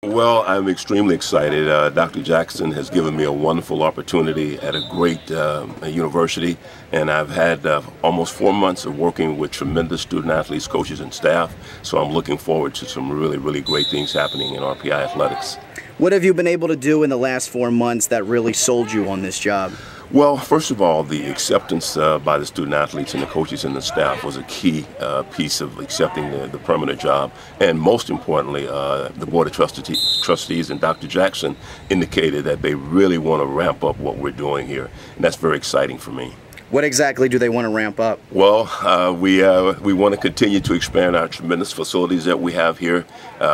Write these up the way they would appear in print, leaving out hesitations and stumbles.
Well, I'm extremely excited. Dr. Jackson has given me a wonderful opportunity at a great university, and I've had almost 4 months of working with tremendous student athletes, coaches, and staff. So I'm looking forward to some really great things happening in RPI athletics. What have you been able to do in the last 4 months that really sold you on this job? Well, first of all, the acceptance by the student athletes and the coaches and the staff was a key piece of accepting the permanent job. And most importantly, the Board of Trustees and Dr. Jackson indicated that they really want to ramp up what we're doing here. And that's very exciting for me. What exactly do they want to ramp up? Well, we want to continue to expand our tremendous facilities that we have here.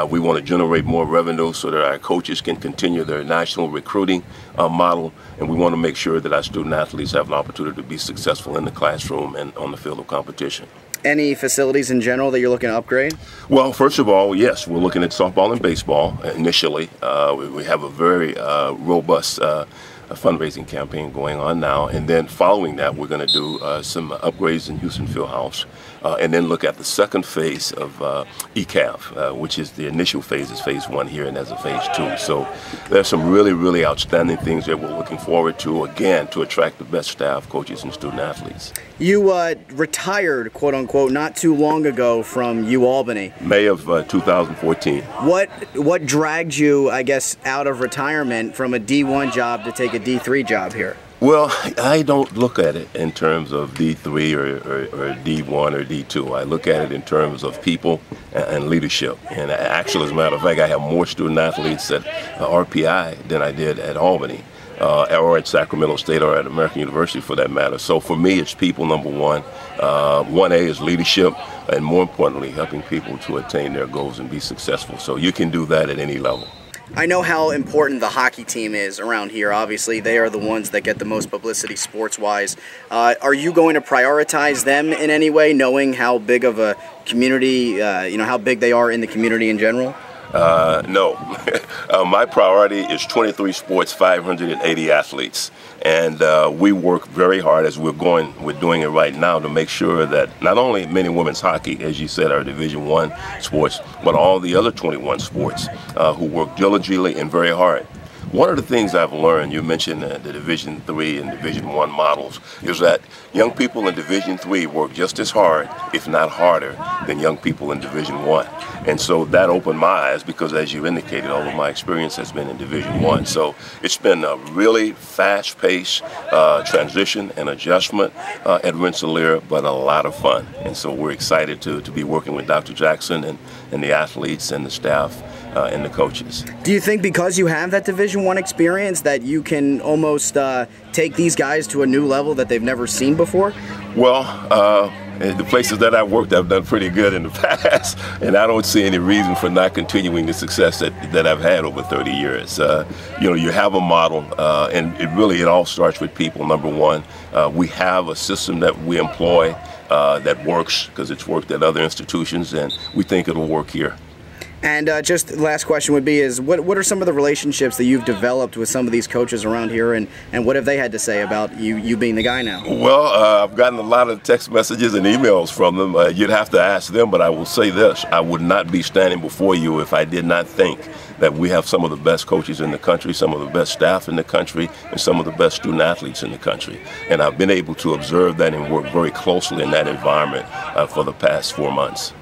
We want to generate more revenue so that our coaches can continue their national recruiting model, and we want to make sure that our student athletes have an opportunity to be successful in the classroom and on the field of competition. Any facilities in general that you're looking to upgrade? Well, first of all, yes, we're looking at softball and baseball initially. We have a very robust fundraising campaign going on now, and then following that we're going to do some upgrades in Houston Fieldhouse, and then look at the second phase of ECAF, which is the initial phase, is phase 1 here, and there's a phase 2. So there's some really outstanding things that we're looking forward to, again, to attract the best staff, coaches, and student athletes. You retired, quote unquote, not too long ago from UAlbany. May of 2014. What dragged you, I guess, out of retirement from a D1 job to take a D3 job here? Well, I don't look at it in terms of D3 or D1 or D2. I look at it in terms of people and leadership. And actually, as a matter of fact, I have more student athletes at RPI than I did at Albany, or at Sacramento State, or at American University for that matter. So for me, it's people, number one. 1A is leadership, and more importantly, helping people to attain their goals and be successful. So you can do that at any level. I know how important the hockey team is around here. Obviously, they are the ones that get the most publicity sports-wise. Are you going to prioritize them in any way, knowing how big of a community, how big they are in the community in general? No. My priority is 23 sports, 580 athletes. And we work very hard, as we're doing it right now, to make sure that not only men and women's hockey, as you said, are Division I sports, but all the other 21 sports who work diligently and very hard. One of the things I've learned, you mentioned the Division III and Division I models, is that young people in Division III work just as hard, if not harder, than young people in Division I. And so that opened my eyes, because as you indicated, all of my experience has been in Division I. So it's been a really fast-paced transition and adjustment at Rensselaer, but a lot of fun. And so we're excited to be working with Dr. Jackson and the athletes and the staff and the coaches. Do you think because you have that Division I experience that you can almost take these guys to a new level that they've never seen before? Well, the places that I've worked, I've done pretty good in the past, and I don't see any reason for not continuing the success that I've had over 30 years. You have a model, and it all starts with people, number one. We have a system that we employ that works, because it's worked at other institutions, and we think it'll work here. And just the last question would be is, what are some of the relationships that you've developed with some of these coaches around here, and what have they had to say about you being the guy now? Well, I've gotten a lot of text messages and emails from them. You'd have to ask them, but I will say this. I would not be standing before you if I did not think that we have some of the best coaches in the country, some of the best staff in the country, and some of the best student athletes in the country. And I've been able to observe that and work very closely in that environment for the past 4 months.